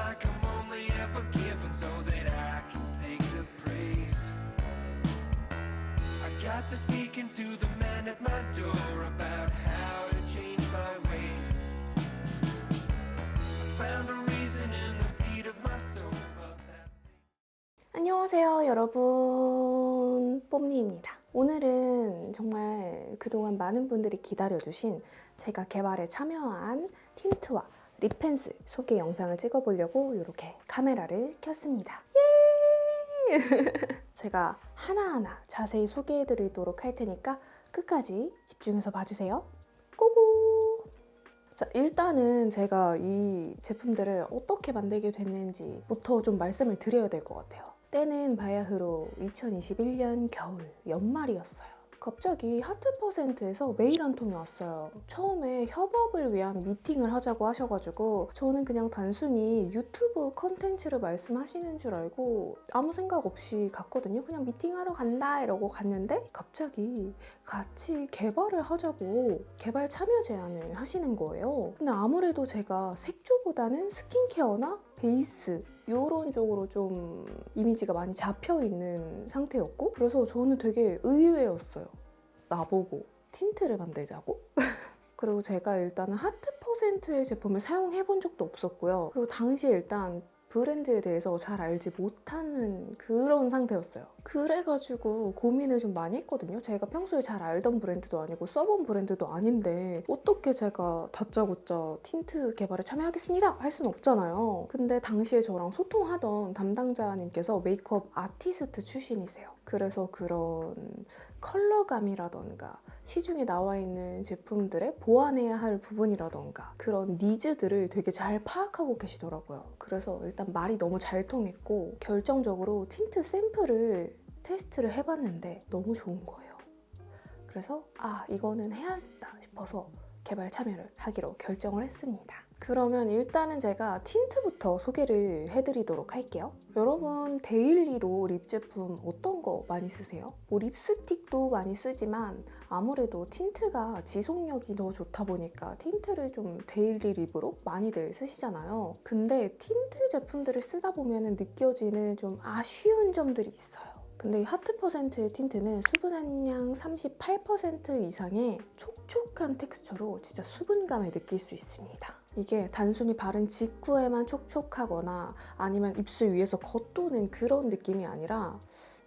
like I'm only ever given so that I can take the praise. I got to speaking to the man at my door about how to change my ways. I found a reason in the seat of my soul. 안녕하세요 여러분, 뽐니입니다. 오늘은 정말 그동안 많은 분들이 기다려주신 제가 개발에 참여한 틴트와 립 펜슬 소개 영상을 찍어보려고 이렇게 카메라를 켰습니다. 예! 제가 하나하나 자세히 소개해드리도록 할 테니까 끝까지 집중해서 봐주세요. 고고! 자, 일단은 제가 이 제품들을 어떻게 만들게 됐는지부터 좀 말씀을 드려야 될 것 같아요. 때는 바야흐로 2021년 겨울 연말이었어요. 갑자기 하트퍼센트에서 메일 한 통이 왔어요. 처음에 협업을 위한 미팅을 하자고 하셔가지고 저는 그냥 단순히 유튜브 컨텐츠를 말씀하시는 줄 알고 아무 생각 없이 갔거든요. 그냥 미팅하러 간다 이러고 갔는데 갑자기 같이 개발을 하자고 개발 참여 제안을 하시는 거예요. 근데 아무래도 제가 색조보다는 스킨케어나 베이스 이런 쪽으로 좀 이미지가 많이 잡혀있는 상태였고 그래서 저는 되게 의외였어요. 나보고 틴트를 만들자고? 그리고 제가 일단은 하트퍼센트의 제품을 사용해본 적도 없었고요. 그리고 당시에 일단 브랜드에 대해서 잘 알지 못하는 그런 상태였어요. 그래가지고 고민을 좀 많이 했거든요. 제가 평소에 잘 알던 브랜드도 아니고 써본 브랜드도 아닌데 어떻게 제가 다짜고짜 틴트 개발에 참여하겠습니다 할 수는 없잖아요. 근데 당시에 저랑 소통하던 담당자님께서 메이크업 아티스트 출신이세요. 그래서 그런 컬러감이라던가 시중에 나와 있는 제품들의 보완해야 할 부분이라던가 그런 니즈들을 되게 잘 파악하고 계시더라고요. 그래서 일단 말이 너무 잘 통했고 결정적으로 틴트 샘플을 테스트를 해봤는데 너무 좋은 거예요. 그래서 이거는 해야겠다 싶어서 개발 참여를 하기로 결정을 했습니다. 그러면 일단은 제가 틴트부터 소개를 해드리도록 할게요. 여러분 데일리로 립 제품 어떤 거 많이 쓰세요? 뭐 립스틱도 많이 쓰지만 아무래도 틴트가 지속력이 더 좋다 보니까 틴트를 좀 데일리 립으로 많이들 쓰시잖아요. 근데 틴트 제품들을 쓰다 보면 느껴지는 좀 아쉬운 점들이 있어요. 근데 이 하트퍼센트의 틴트는 수분 함량 38% 이상의 촉촉한 텍스처로 진짜 수분감을 느낄 수 있습니다. 이게 단순히 바른 직후에만 촉촉하거나 아니면 입술 위에서 겉도는 그런 느낌이 아니라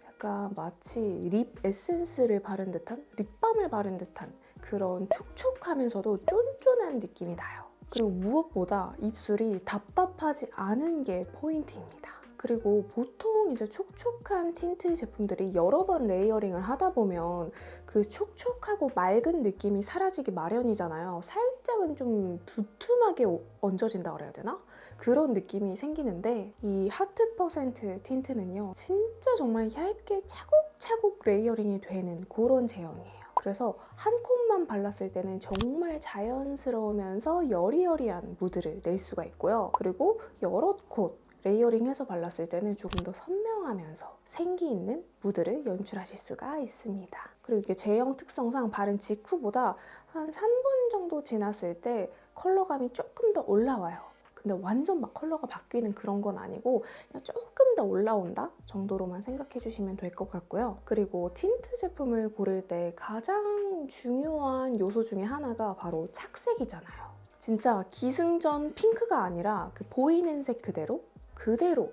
약간 마치 립 에센스를 바른 듯한, 립밤을 바른 듯한 그런 촉촉하면서도 쫀쫀한 느낌이 나요. 그리고 무엇보다 입술이 답답하지 않은 게 포인트입니다. 그리고 보통 이제 촉촉한 틴트 제품들이 여러 번 레이어링을 하다 보면 그 촉촉하고 맑은 느낌이 사라지기 마련이잖아요. 살짝은 좀 두툼하게 얹어진다 그래야 되나? 그런 느낌이 생기는데 이 하트퍼센트 틴트는요. 진짜 정말 얇게 차곡차곡 레이어링이 되는 그런 제형이에요. 그래서 한 콧만 발랐을 때는 정말 자연스러우면서 여리여리한 무드를 낼 수가 있고요. 그리고 여러 콧 레이어링해서 발랐을 때는 조금 더 선명하면서 생기 있는 무드를 연출하실 수가 있습니다. 그리고 이게 제형 특성상 바른 직후보다 한 3분 정도 지났을 때 컬러감이 조금 더 올라와요. 근데 완전 막 컬러가 바뀌는 그런 건 아니고 그냥 조금 더 올라온다 정도로만 생각해 주시면 될 것 같고요. 그리고 틴트 제품을 고를 때 가장 중요한 요소 중에 하나가 바로 착색이잖아요. 진짜 기승전 핑크가 아니라 그 보이는 색 그대로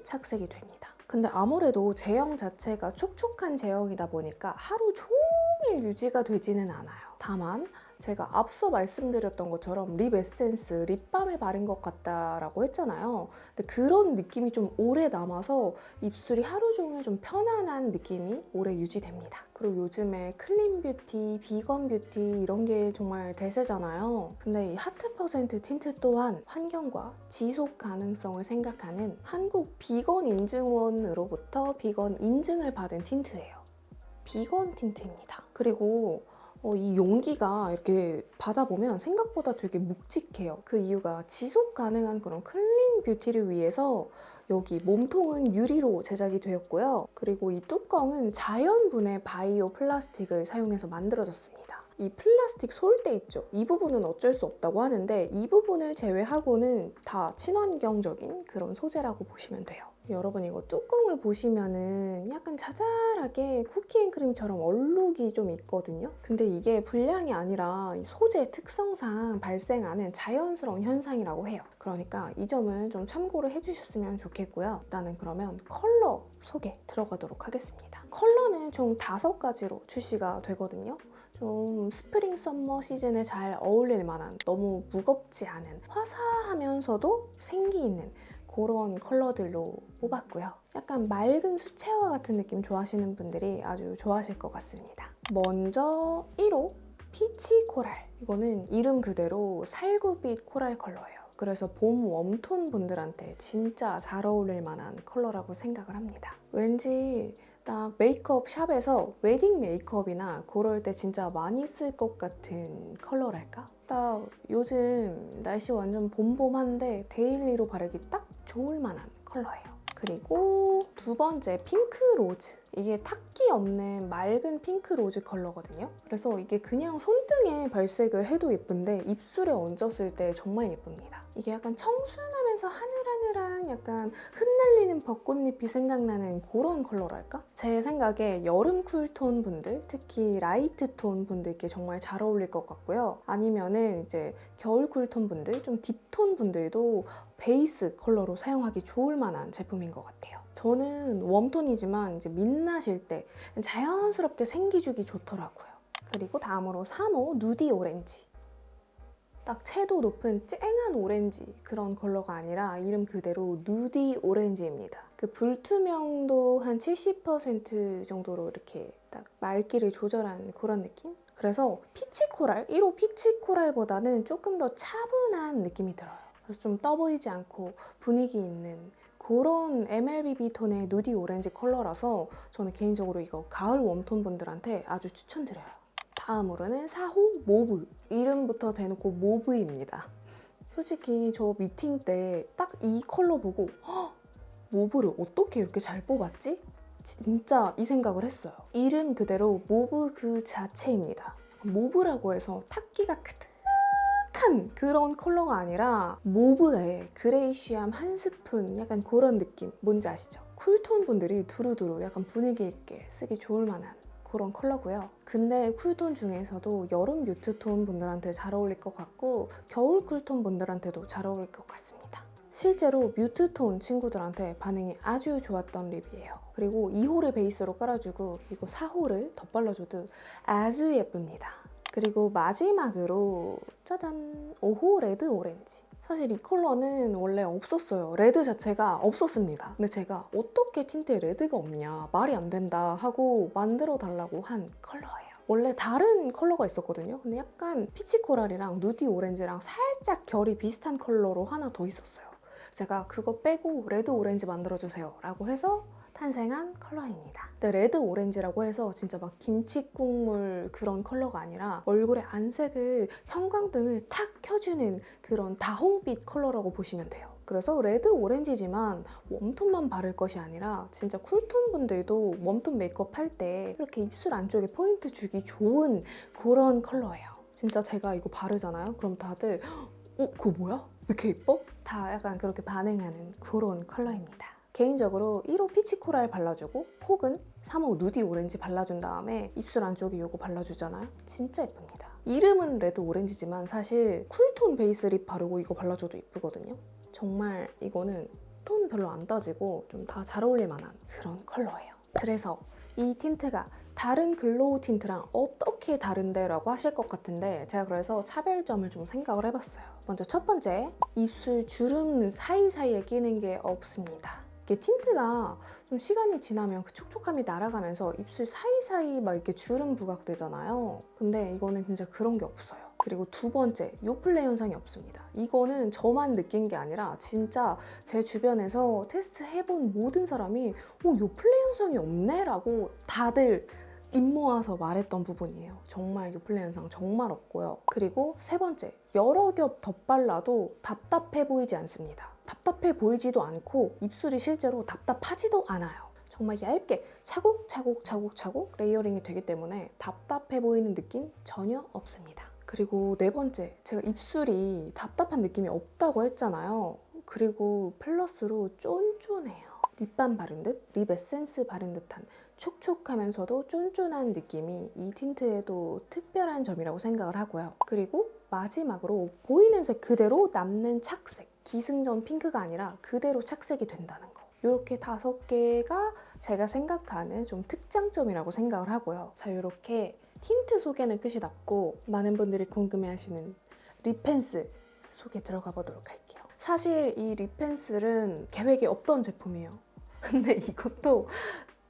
착색이 됩니다. 근데 아무래도 제형 자체가 촉촉한 제형이다 보니까 하루 종일 유지가 되지는 않아요. 다만 제가 앞서 말씀드렸던 것처럼 립 에센스, 립밤을 바른 것 같다라고 했잖아요. 근데 그런 느낌이 좀 오래 남아서 입술이 하루 종일 좀 편안한 느낌이 오래 유지됩니다. 그리고 요즘에 클린 뷰티, 비건 뷰티 이런 게 정말 대세잖아요. 근데 이 하트퍼센트 틴트 또한 환경과 지속 가능성을 생각하는 한국 비건 인증원으로부터 비건 인증을 받은 틴트예요. 비건 틴트입니다. 그리고 이 용기가 이렇게 받아보면 생각보다 되게 묵직해요. 그 이유가 지속 가능한 그런 클린 뷰티를 위해서 여기 몸통은 유리로 제작이 되었고요. 그리고 이 뚜껑은 자연분해 바이오 플라스틱을 사용해서 만들어졌습니다. 이 플라스틱 솔대 있죠? 이 부분은 어쩔 수 없다고 하는데 이 부분을 제외하고는 다 친환경적인 그런 소재라고 보시면 돼요. 여러분 이거 뚜껑을 보시면은 약간 자잘하게 쿠키앤크림처럼 얼룩이 좀 있거든요. 근데 이게 불량이 아니라 이 소재 특성상 발생하는 자연스러운 현상이라고 해요. 그러니까 이 점은 좀 참고를 해주셨으면 좋겠고요. 일단은 그러면 컬러 소개 들어가도록 하겠습니다. 컬러는 총 5가지로 출시가 되거든요. 좀 스프링 썸머 시즌에 잘 어울릴 만한 너무 무겁지 않은 화사하면서도 생기 있는 그런 컬러들로 뽑았고요. 약간 맑은 수채화 같은 느낌 좋아하시는 분들이 아주 좋아하실 것 같습니다. 먼저 1호 피치 코랄. 이거는 이름 그대로 살구빛 코랄 컬러예요. 그래서 봄 웜톤 분들한테 진짜 잘 어울릴 만한 컬러라고 생각을 합니다. 왠지 딱 메이크업 샵에서 웨딩 메이크업이나 그럴 때 진짜 많이 쓸 것 같은 컬러랄까? 딱 요즘 날씨 완전 봄봄한데 데일리로 바르기 딱 좋을 만한 컬러예요. 그리고 두 번째 핑크 로즈. 이게 탁기 없는 맑은 핑크 로즈 컬러거든요. 그래서 이게 그냥 손등에 발색을 해도 예쁜데 입술에 얹었을 때 정말 예쁩니다. 이게 약간 청순하면서 하늘하늘한 약간 흩날리는 벚꽃잎이 생각나는 그런 컬러랄까? 제 생각에 여름 쿨톤 분들, 특히 라이트 톤 분들께 정말 잘 어울릴 것 같고요. 아니면은 이제 겨울 쿨톤 분들, 좀 딥톤 분들도 베이스 컬러로 사용하기 좋을 만한 제품인 것 같아요. 저는 웜톤이지만 이제 민낯일 때 자연스럽게 생기주기 좋더라고요. 그리고 다음으로 3호 누디 오렌지. 딱 채도 높은 쨍한 오렌지 그런 컬러가 아니라 이름 그대로 누디 오렌지입니다. 그 불투명도 한 70% 정도로 이렇게 딱 맑기를 조절한 그런 느낌? 그래서 피치 코랄, 1호 피치 코랄보다는 조금 더 차분한 느낌이 들어요. 그래서 좀 떠 보이지 않고 분위기 있는 그런 MLBB 톤의 누디 오렌지 컬러라서 저는 개인적으로 이거 가을 웜톤 분들한테 아주 추천드려요. 다음으로는 4호 모브. 이름부터 대놓고 모브입니다. 솔직히 저 미팅 때 딱 이 컬러 보고 모브를 어떻게 이렇게 잘 뽑았지? 진짜 이 생각을 했어요. 이름 그대로 모브 그 자체입니다. 모브라고 해서 탁기가 크득한 그런 컬러가 아니라 모브에 그레이쉬함 한 스푼 약간 그런 느낌 뭔지 아시죠? 쿨톤 분들이 두루두루 약간 분위기 있게 쓰기 좋을 만한 그런 컬러고요. 근데 쿨톤 중에서도 여름 뮤트톤 분들한테 잘 어울릴 것 같고 겨울 쿨톤 분들한테도 잘 어울릴 것 같습니다. 실제로 뮤트톤 친구들한테 반응이 아주 좋았던 립이에요. 그리고 2호를 베이스로 깔아주고 이거 4호를 덧발라줘도 아주 예쁩니다. 그리고 마지막으로 짜잔! 5호 레드 오렌지. 사실 이 컬러는 원래 없었어요. 레드 자체가 없었습니다. 근데 제가 어떻게 틴트에 레드가 없냐, 말이 안 된다 하고 만들어 달라고 한 컬러예요. 원래 다른 컬러가 있었거든요. 근데 약간 피치 코랄이랑 누디 오렌지랑 살짝 결이 비슷한 컬러로 하나 더 있었어요. 제가 그거 빼고 레드 오렌지 만들어주세요 라고 해서 탄생한 컬러입니다. 근데 레드 오렌지라고 해서 진짜 막 김치 국물 그런 컬러가 아니라 얼굴에 안색을 형광등을 탁 켜주는 그런 다홍빛 컬러라고 보시면 돼요. 그래서 레드 오렌지지만 웜톤만 바를 것이 아니라 진짜 쿨톤 분들도 웜톤 메이크업 할 때 이렇게 입술 안쪽에 포인트 주기 좋은 그런 컬러예요. 진짜 제가 이거 바르잖아요. 그럼 다들 그거 뭐야? 왜 이렇게 예뻐? 다 약간 그렇게 반응하는 그런 컬러입니다. 개인적으로 1호 피치 코랄 발라주고 혹은 3호 누디 오렌지 발라준 다음에 입술 안쪽에 이거 발라주잖아요. 진짜 예쁩니다. 이름은 레드 오렌지지만 사실 쿨톤 베이스 립 바르고 이거 발라줘도 예쁘거든요. 정말 이거는 톤 별로 안 따지고 좀 다 잘 어울릴 만한 그런 컬러예요. 그래서 이 틴트가 다른 글로우 틴트랑 어떻게 다른데? 라고 하실 것 같은데 제가 그래서 차별점을 좀 생각을 해봤어요. 먼저 첫 번째, 입술 주름 사이사이에 끼는 게 없습니다. 이게 틴트가 좀 시간이 지나면 그 촉촉함이 날아가면서 입술 사이사이 막 이렇게 주름 부각되잖아요. 근데 이거는 진짜 그런 게 없어요. 그리고 두 번째, 요플레 현상이 없습니다. 이거는 저만 느낀 게 아니라 진짜 제 주변에서 테스트 해본 모든 사람이 요플레 현상이 없네? 라고 다들 입 모아서 말했던 부분이에요. 정말 요플레 현상 정말 없고요. 그리고 세 번째, 여러 겹 덧발라도 답답해 보이지 않습니다. 답답해 보이지도 않고 입술이 실제로 답답하지도 않아요. 정말 얇게 차곡차곡 레이어링이 되기 때문에 답답해 보이는 느낌 전혀 없습니다. 그리고 네 번째, 제가 입술이 답답한 느낌이 없다고 했잖아요. 그리고 플러스로 쫀쫀해요. 립밤 바른 듯, 립 에센스 바른 듯한 촉촉하면서도 쫀쫀한 느낌이 이 틴트에도 특별한 점이라고 생각을 하고요. 그리고 마지막으로 보이는 색 그대로 남는 착색, 기승전 핑크가 아니라 그대로 착색이 된다는 거. 이렇게 5개가 제가 생각하는 좀 특장점이라고 생각을 하고요. 자, 이렇게 틴트 소개는 끝이 났고 많은 분들이 궁금해하시는 립 펜슬 소개 들어가 보도록 할게요. 사실 이 립 펜슬은 계획이 없던 제품이에요. 근데 이것도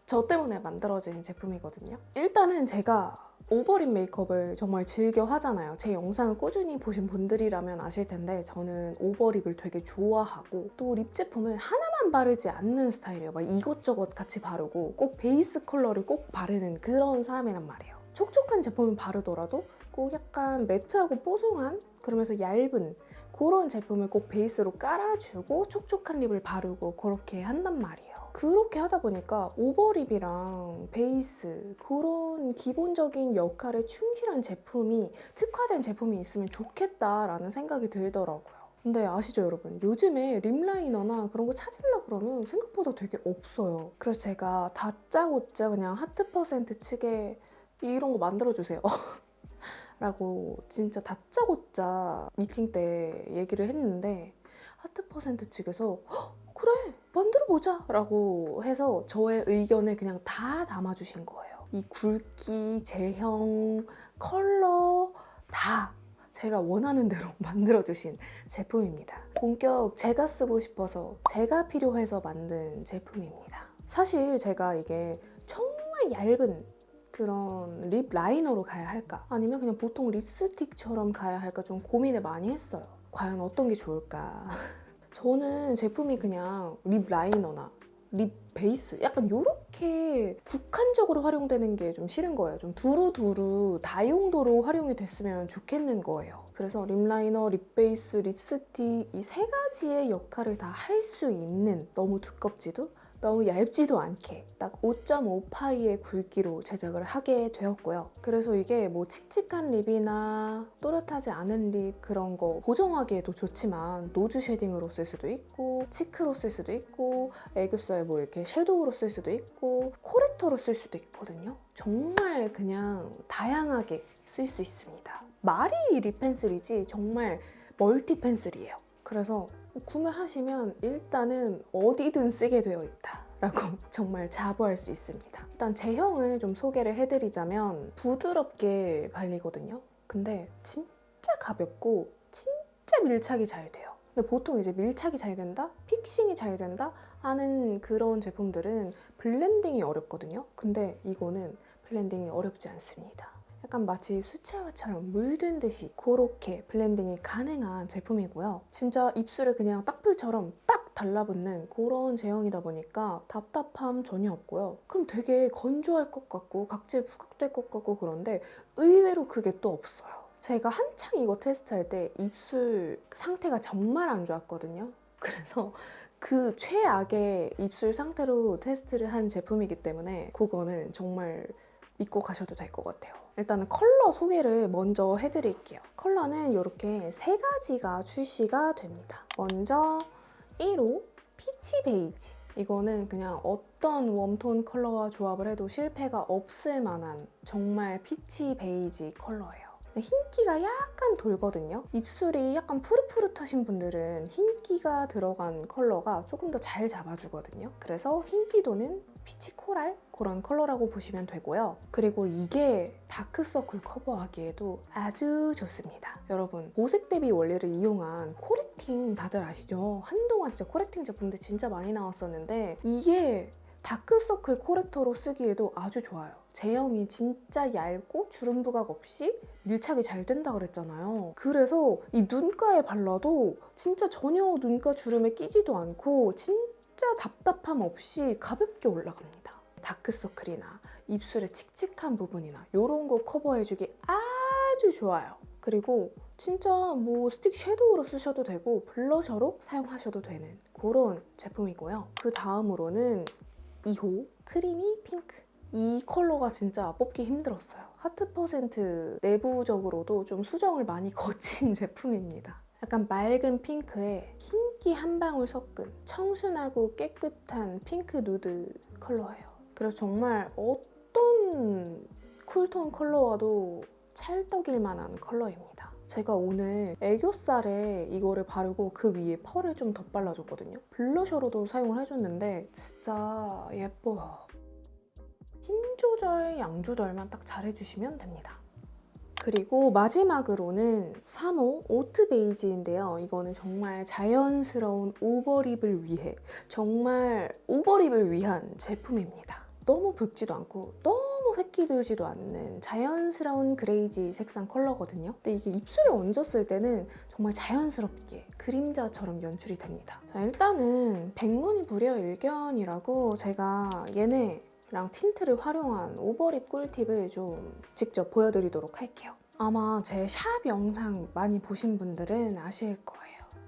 저 때문에 만들어진 제품이거든요. 일단은 제가 오버립 메이크업을 정말 즐겨 하잖아요. 제 영상을 꾸준히 보신 분들이라면 아실 텐데 저는 오버립을 되게 좋아하고 또 립 제품을 하나만 바르지 않는 스타일이에요. 막 이것저것 같이 바르고 꼭 베이스 컬러를 꼭 바르는 그런 사람이란 말이에요. 촉촉한 제품을 바르더라도 꼭 약간 매트하고 뽀송한 그러면서 얇은 그런 제품을 꼭 베이스로 깔아주고 촉촉한 립을 바르고 그렇게 한단 말이에요. 그렇게 하다 보니까 오버립이랑 베이스 그런 기본적인 역할에 충실한 제품이 특화된 제품이 있으면 좋겠다라는 생각이 들더라고요. 근데 아시죠 여러분? 요즘에 립 라이너나 그런 거 찾으려고 그러면 생각보다 되게 없어요. 그래서 제가 다짜고짜 그냥 하트 퍼센트 측에 이런 거 만들어주세요. 라고 진짜 다짜고짜 미팅 때 얘기를 했는데 하트 퍼센트 측에서 그래 만들어보자 라고 해서 저의 의견을 그냥 다 담아주신 거예요. 이 굵기, 제형, 컬러 다 제가 원하는 대로 만들어주신 제품입니다. 본격 제가 쓰고 싶어서 제가 필요해서 만든 제품입니다. 사실 제가 이게 정말 얇은 그런 립 라이너로 가야 할까? 아니면 그냥 보통 립스틱처럼 가야 할까? 좀 고민을 많이 했어요. 과연 어떤 게 좋을까? 저는 제품이 그냥 립 라이너나 립 베이스 약간 이렇게 국한적으로 활용되는 게 좀 싫은 거예요. 좀 두루두루 다용도로 활용이 됐으면 좋겠는 거예요. 그래서 립 라이너, 립 베이스, 립스틱 이 3가지의 역할을 다 할 수 있는 너무 두껍지도 너무 얇지도 않게 딱 5.5파이의 굵기로 제작을 하게 되었고요. 그래서 이게 뭐 칙칙한 립이나 또렷하지 않은 립 그런 거 보정하기에도 좋지만 노즈 쉐딩으로 쓸 수도 있고 치크로 쓸 수도 있고 애교살 뭐 이렇게 섀도우로 쓸 수도 있고 코렉터로 쓸 수도 있거든요. 정말 그냥 다양하게 쓸 수 있습니다. 말이 립 펜슬이지 정말 멀티 펜슬이에요. 그래서 구매하시면 일단은 어디든 쓰게 되어 있다 라고 정말 자부할 수 있습니다. 일단 제형을 좀 소개를 해드리자면 부드럽게 발리거든요. 근데 진짜 가볍고 진짜 밀착이 잘 돼요. 근데 보통 이제 밀착이 잘 된다? 픽싱이 잘 된다? 하는 그런 제품들은 블렌딩이 어렵거든요. 근데 이거는 블렌딩이 어렵지 않습니다. 약간 마치 수채화처럼 물든 듯이 그렇게 블렌딩이 가능한 제품이고요. 진짜 입술에 그냥 딱풀처럼 딱 달라붙는 그런 제형이다 보니까 답답함 전혀 없고요. 그럼 되게 건조할 것 같고 각질 부각될 것 같고 그런데 의외로 그게 또 없어요. 제가 한창 이거 테스트할 때 입술 상태가 정말 안 좋았거든요. 그래서 그 최악의 입술 상태로 테스트를 한 제품이기 때문에 그거는 정말 믿고 가셔도 될 것 같아요. 일단은 컬러 소개를 먼저 해드릴게요. 컬러는 이렇게 3가지가 출시가 됩니다. 먼저 1호 피치 베이지. 이거는 그냥 어떤 웜톤 컬러와 조합을 해도 실패가 없을 만한 정말 피치 베이지 컬러예요. 흰기가 약간 돌거든요. 입술이 약간 푸릇푸릇하신 분들은 흰기가 들어간 컬러가 조금 더 잘 잡아주거든요. 그래서 흰기도는 피치 코랄 그런 컬러라고 보시면 되고요. 그리고 이게 다크서클 커버하기에도 아주 좋습니다. 여러분 보색 대비 원리를 이용한 코렉팅 다들 아시죠? 한동안 진짜 코렉팅 제품들 진짜 많이 나왔었는데 이게 다크서클 코렉터로 쓰기에도 아주 좋아요. 제형이 진짜 얇고 주름 부각 없이 밀착이 잘 된다 그랬잖아요. 그래서 이 눈가에 발라도 진짜 전혀 눈가 주름에 끼지도 않고 진짜 답답함 없이 가볍게 올라갑니다. 다크서클이나 입술의 칙칙한 부분이나 이런 거 커버해주기 아주 좋아요. 그리고 진짜 뭐 스틱 섀도우로 쓰셔도 되고 블러셔로 사용하셔도 되는 그런 제품이고요. 그 다음으로는 2호 크리미 핑크. 이 컬러가 진짜 뽑기 힘들었어요. 하트 퍼센트 내부적으로도 좀 수정을 많이 거친 제품입니다. 약간 맑은 핑크에 흰기 한 방울 섞은 청순하고 깨끗한 핑크 누드 컬러예요. 그래서 정말 어떤 쿨톤 컬러와도 찰떡일 만한 컬러입니다. 제가 오늘 애교살에 이거를 바르고 그 위에 펄을 좀 덧발라줬거든요. 블러셔로도 사용을 해줬는데 진짜 예뻐요. 힘 조절, 양 조절만 딱 잘 해주시면 됩니다. 그리고 마지막으로는 3호 오트 베이지인데요. 이거는 정말 자연스러운 오버립을 위해, 정말 오버립을 위한 제품입니다. 너무 붉지도 않고 너무 획기 돌지도 않는 자연스러운 그레이지 색상 컬러거든요. 근데 이게 입술에 얹었을 때는 정말 자연스럽게 그림자처럼 연출이 됩니다. 자, 일단은 백문이 불여일견이라고 제가 얘네랑 틴트를 활용한 오버립 꿀팁을 좀 직접 보여드리도록 할게요. 아마 제 샵 영상 많이 보신 분들은 아실 거예요.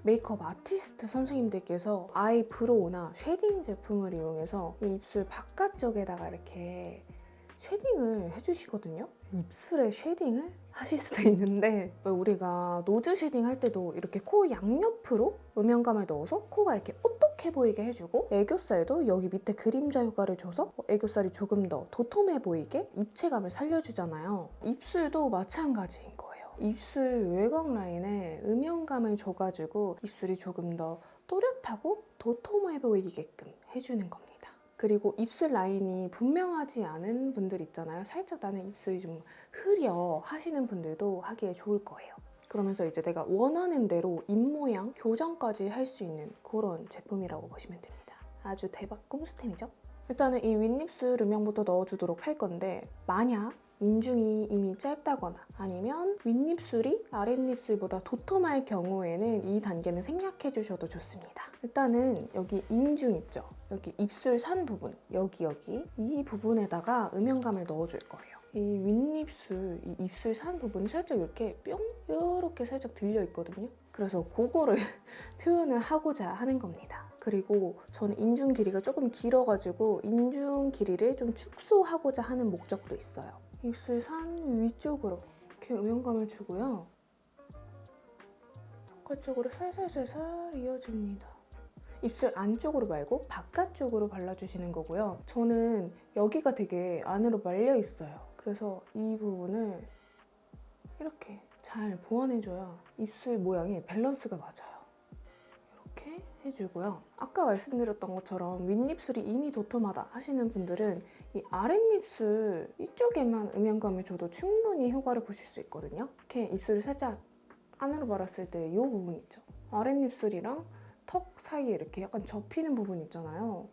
메이크업 아티스트 선생님들께서 아이브로우나 쉐딩 제품을 이용해서 이 입술 바깥쪽에다가 이렇게 쉐딩을 해주시거든요. 입술에 쉐딩을 하실 수도 있는데 우리가 노즈 쉐딩 할 때도 이렇게 코 양옆으로 음영감을 넣어서 코가 이렇게 오똑해 보이게 해주고 애교살도 여기 밑에 그림자 효과를 줘서 애교살이 조금 더 도톰해 보이게 입체감을 살려주잖아요. 입술도 마찬가지인 거예요. 입술 외곽 라인에 음영감을 줘가지고 입술이 조금 더 또렷하고 도톰해 보이게끔 해주는 겁니다. 그리고 입술 라인이 분명하지 않은 분들 있잖아요. 살짝 나는 입술이 좀 흐려 하시는 분들도 하기에 좋을 거예요. 그러면서 이제 내가 원하는 대로 입모양 교정까지 할 수 있는 그런 제품이라고 보시면 됩니다. 아주 대박 꼼수템이죠? 일단은 이 윗입술 음영부터 넣어주도록 할 건데 만약 인중이 이미 짧다거나 아니면 윗입술이 아랫입술보다 도톰할 경우에는 이 단계는 생략해 주셔도 좋습니다. 일단은 여기 인중 있죠? 여기 입술 산 부분, 여기 이 부분에다가 음영감을 넣어줄 거예요. 이 윗입술, 이 입술 산 부분이 살짝 이렇게 뿅 이렇게 살짝 들려 있거든요. 그래서 그거를 표현을 하고자 하는 겁니다. 그리고 저는 인중 길이가 조금 길어가지고 인중 길이를 좀 축소하고자 하는 목적도 있어요. 입술 산 위쪽으로 이렇게 음영감을 주고요. 바깥쪽으로 살살살살 이어줍니다. 입술 안쪽으로 말고 바깥쪽으로 발라주시는 거고요. 저는 여기가 되게 안으로 말려 있어요. 그래서 이 부분을 이렇게 잘 보완해줘야 입술 모양이 밸런스가 맞아요. 이렇게 해주고요. 아까 말씀드렸던 것처럼 윗입술이 이미 도톰하다 하시는 분들은 이 아랫입술 이쪽에만 음영감을 줘도 충분히 효과를 보실 수 있거든요. 이렇게 입술을 살짝 안으로 말았을 때 이 부분 있죠? 아랫입술이랑 턱 사이에 이렇게 약간 접히는 부분 있잖아요.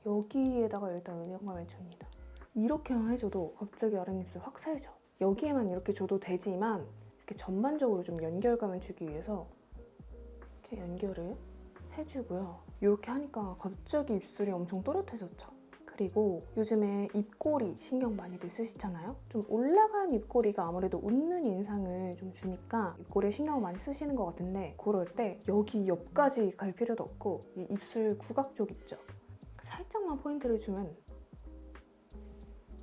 여기에다가 일단 음영감을 줍니다. 이렇게만 해줘도 갑자기 아랫입술 확 살죠. 여기에만 이렇게 줘도 되지만 이렇게 전반적으로 좀 연결감을 주기 위해서 이렇게 연결을 해주고요. 이렇게 하니까 갑자기 입술이 엄청 또렷해졌죠. 그리고 요즘에 입꼬리 신경 많이들 쓰시잖아요. 좀 올라간 입꼬리가 아무래도 웃는 인상을 좀 주니까 입꼬리에 신경을 많이 쓰시는 것 같은데 그럴 때 여기 옆까지 갈 필요도 없고 이 입술 구각 쪽 있죠? 살짝만 포인트를 주면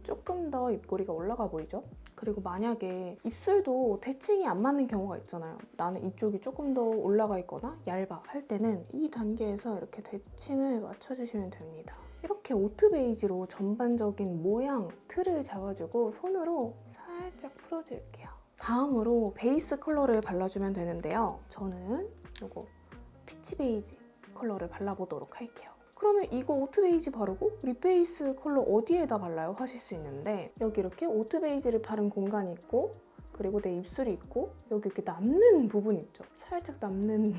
조금 더 입꼬리가 올라가 보이죠? 그리고 만약에 입술도 대칭이 안 맞는 경우가 있잖아요. 나는 이쪽이 조금 더 올라가 있거나 얇아 할 때는 이 단계에서 이렇게 대칭을 맞춰주시면 됩니다. 이렇게 오트 베이지로 전반적인 모양, 틀을 잡아주고 손으로 살짝 풀어줄게요. 다음으로 베이스 컬러를 발라주면 되는데요. 저는 이거 피치 베이지 컬러를 발라보도록 할게요. 그러면 이거 오트 베이지 바르고 립 베이스 컬러 어디에다 발라요? 하실 수 있는데 여기 이렇게 오트 베이지를 바른 공간이 있고 그리고 내 입술이 있고 여기 이렇게 남는 부분 있죠? 살짝 남는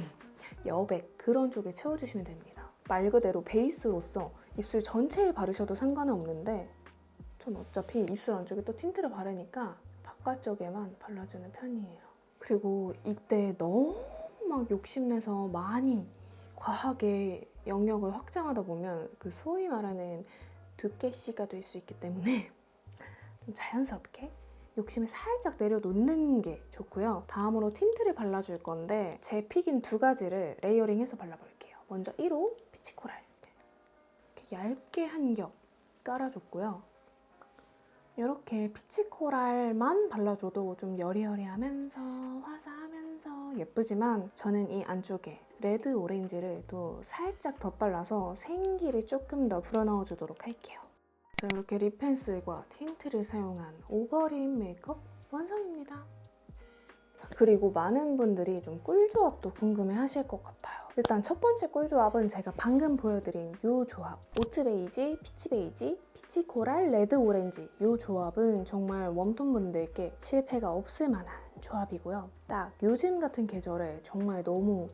여백 그런 쪽에 채워주시면 됩니다. 말 그대로 베이스로서 입술 전체에 바르셔도 상관은 없는데 전 어차피 입술 안쪽에 또 틴트를 바르니까 바깥쪽에만 발라주는 편이에요. 그리고 이때 너무 막 욕심내서 많이 과하게 영역을 확장하다 보면 그 소위 말하는 두께씨가 될 수 있기 때문에 좀 자연스럽게 욕심을 살짝 내려놓는 게 좋고요. 다음으로 틴트를 발라줄 건데 제 픽인 두 가지를 레이어링해서 발라볼게요. 먼저 1호 피치코랄 이렇게 얇게 한 겹 깔아줬고요. 이렇게 피치 코랄만 발라줘도 좀 여리여리하면서 화사하면서 예쁘지만 저는 이 안쪽에 레드 오렌지를 또 살짝 덧발라서 생기를 조금 더 불어넣어주도록 할게요. 자, 이렇게 립 펜슬과 틴트를 사용한 오버립 메이크업 완성입니다. 자, 그리고 많은 분들이 좀 꿀조합도 궁금해 하실 것 같아요. 일단 첫 번째 꿀조합은 제가 방금 보여드린 이 조합, 오트 베이지, 피치 베이지, 피치 코랄, 레드 오렌지 이 조합은 정말 웜톤 분들께 실패가 없을 만한 조합이고요. 딱 요즘 같은 계절에 정말 너무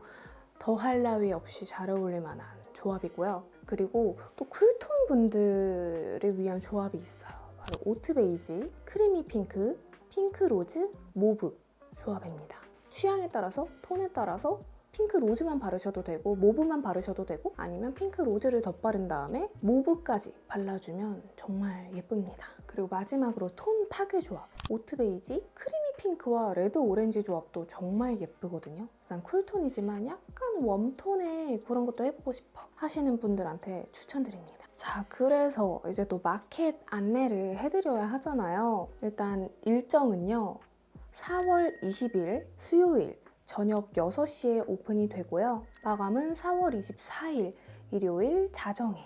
더할 나위 없이 잘 어울릴 만한 조합이고요. 그리고 또 쿨톤 분들을 위한 조합이 있어요. 바로 오트 베이지, 크리미 핑크, 핑크 로즈, 모브 조합입니다. 취향에 따라서, 톤에 따라서 핑크 로즈만 바르셔도 되고 모브만 바르셔도 되고 아니면 핑크 로즈를 덧바른 다음에 모브까지 발라주면 정말 예쁩니다. 그리고 마지막으로 톤 파괴 조합, 오트 베이지, 크리미 핑크와 레드 오렌지 조합도 정말 예쁘거든요. 일단 쿨톤이지만 약간 웜톤의 그런 것도 해보고 싶어 하시는 분들한테 추천드립니다. 자, 그래서 이제 또 마켓 안내를 해드려야 하잖아요. 일단 일정은요, 4월 20일 수요일 저녁 6시에 오픈이 되고요. 마감은 4월 24일 일요일 자정에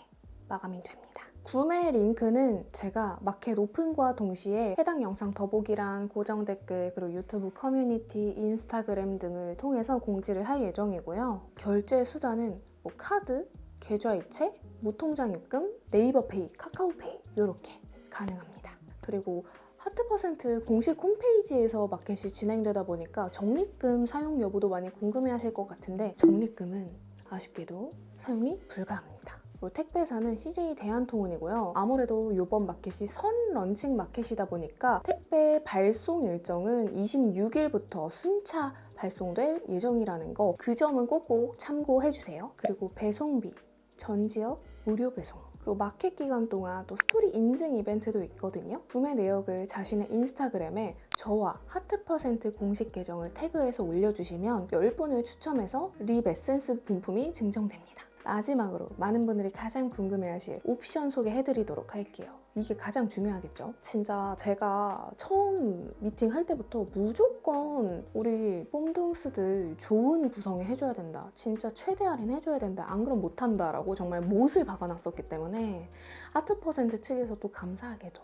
마감이 됩니다. 구매 링크는 제가 마켓 오픈과 동시에 해당 영상 더보기란, 고정 댓글, 그리고 유튜브 커뮤니티, 인스타그램 등을 통해서 공지를 할 예정이고요. 결제 수단은 뭐 카드, 계좌이체, 무통장 입금, 네이버페이, 카카오페이 이렇게 가능합니다. 그리고 하트퍼센트 공식 홈페이지에서 마켓이 진행되다 보니까 적립금 사용 여부도 많이 궁금해하실 것 같은데 적립금은 아쉽게도 사용이 불가합니다. 그리고 택배사는 CJ 대한통운이고요. 아무래도 이번 마켓이 선 런칭 마켓이다 보니까 택배 발송 일정은 26일부터 순차 발송될 예정이라는 거, 그 점은 꼭꼭 참고해주세요. 그리고 배송비, 전 지역 무료 배송, 그리고 마켓 기간 동안 또 스토리 인증 이벤트도 있거든요. 구매 내역을 자신의 인스타그램에 저와 하트퍼센트 공식 계정을 태그해서 올려주시면 10분을 추첨해서 립 에센스 본품이 증정됩니다. 마지막으로 많은 분들이 가장 궁금해하실 옵션 소개해드리도록 할게요. 이게 가장 중요하겠죠? 진짜 제가 처음 미팅할 때부터 무조건 우리 뽐둥스들 좋은 구성에 해줘야 된다, 진짜 최대 할인 해줘야 된다, 안 그럼 못한다 라고 정말 못을 박아놨었기 때문에 하트퍼센트 측에서도 감사하게도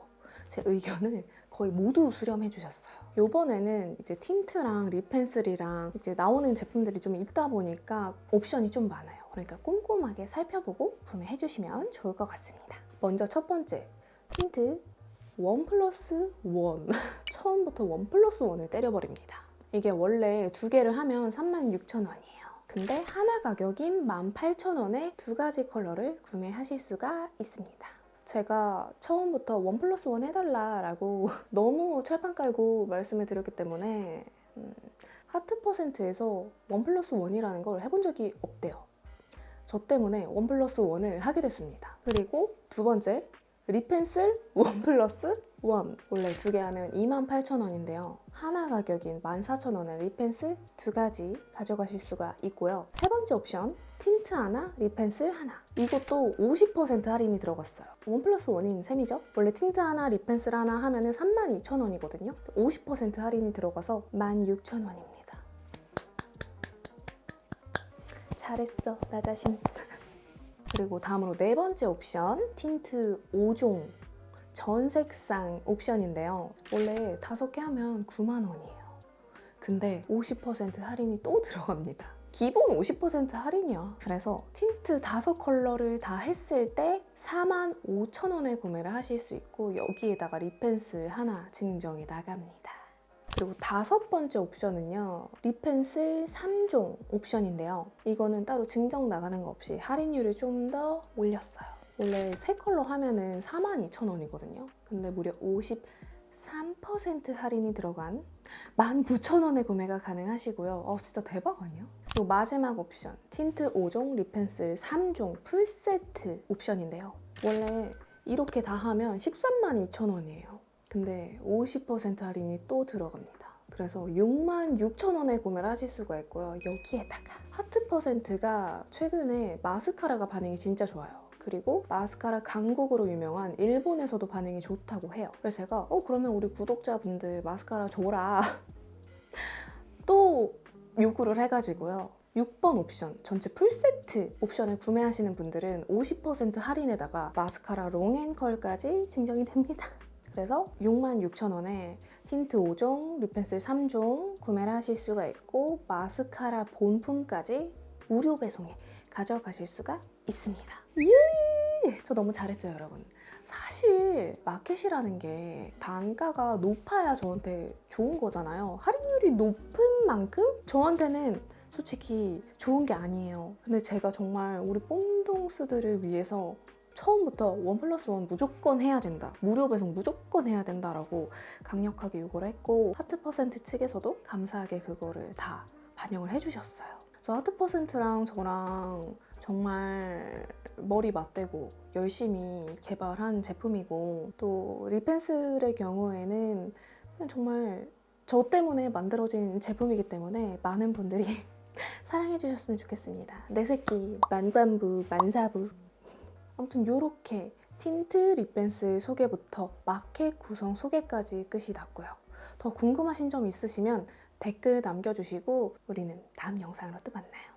제 의견을 거의 모두 수렴해 주셨어요. 이번에는 이제 틴트랑 립 펜슬이랑 이제 나오는 제품들이 좀 있다 보니까 옵션이 좀 많아요. 그러니까 꼼꼼하게 살펴보고 구매해 주시면 좋을 것 같습니다. 먼저 첫 번째, 틴트 1+1 처음부터 1+1을 때려버립니다. 이게 원래 두 개를 하면 36,000원이에요. 근데 하나 가격인 18,000원에 두 가지 컬러를 구매하실 수가 있습니다. 제가 처음부터 1+1 해달라고 너무 철판 깔고 말씀을 드렸기 때문에 하트퍼센트에서 1+1이라는 걸 해본 적이 없대요. 저 때문에 1+1을 하게 됐습니다. 그리고 두 번째, 립펜슬 1+1. 원래 두 개 하면 28,000원인데요. 하나 가격인 14,000원의 립펜슬 두 가지 가져가실 수가 있고요. 세 번째 옵션, 틴트 하나, 립펜슬 하나. 이것도 50% 할인이 들어갔어요. 1+1인 셈이죠. 원래 틴트 하나, 립펜슬 하나 하면 32,000원이거든요. 50% 할인이 들어가서 16,000원입니다. 잘했어, 나 자신. 그리고 다음으로 네 번째 옵션, 틴트 5종 전 색상 옵션인데요. 원래 5개 하면 9만 원이에요. 근데 50% 할인이 또 들어갑니다. 기본 50% 할인이야. 그래서 틴트 5컬러를 다 했을 때 45,000원에 구매를 하실 수 있고 여기에다가 립펜슬 하나 증정이 나갑니다. 그리고 다섯 번째 옵션은요, 립펜슬 3종 옵션인데요. 이거는 따로 증정 나가는 거 없이 할인율을 좀 더 올렸어요. 원래 세 컬러 하면은 42,000원이거든요. 근데 무려 53% 할인이 들어간 19,000원에 구매가 가능하시고요. 진짜 대박 아니야? 그리고 마지막 옵션, 틴트 5종, 립펜슬 3종 풀세트 옵션인데요. 원래 이렇게 다 하면 132,000원이에요. 근데 50% 할인이 또 들어갑니다. 그래서 66,000원에 구매를 하실 수가 있고요. 여기에다가 하트퍼센트가 최근에 마스카라가 반응이 진짜 좋아요. 그리고 마스카라 강국으로 유명한 일본에서도 반응이 좋다고 해요. 그래서 제가 그러면 우리 구독자분들 마스카라 줘라 또 요구를 해가지고요. 6번 옵션, 전체 풀세트 옵션을 구매하시는 분들은 50% 할인에다가 마스카라 롱앤컬까지 증정이 됩니다. 그래서 66,000원에 틴트 5종, 립펜슬 3종 구매를 하실 수가 있고 마스카라 본품까지 무료 배송에 가져가실 수가 있습니다. 예! 저 너무 잘했죠, 여러분? 사실 마켓이라는 게 단가가 높아야 저한테 좋은 거잖아요. 할인율이 높은 만큼 저한테는 솔직히 좋은 게 아니에요. 근데 제가 정말 우리 뽕동스들을 위해서 처음부터 1+1 무조건 해야 된다, 무료 배송 무조건 해야 된다라고 강력하게 요구를 했고 하트퍼센트 측에서도 감사하게 그거를 다 반영을 해주셨어요. 그래서 하트퍼센트랑 저랑 정말 머리 맞대고 열심히 개발한 제품이고 또 립펜슬의 경우에는 그냥 정말 저 때문에 만들어진 제품이기 때문에 많은 분들이 사랑해 주셨으면 좋겠습니다. 내 새끼 만관부 만사부. 아무튼 이렇게 틴트 립펜슬 소개부터 마켓 구성 소개까지 끝이 났고요. 더 궁금하신 점 있으시면 댓글 남겨주시고 우리는 다음 영상으로 또 만나요.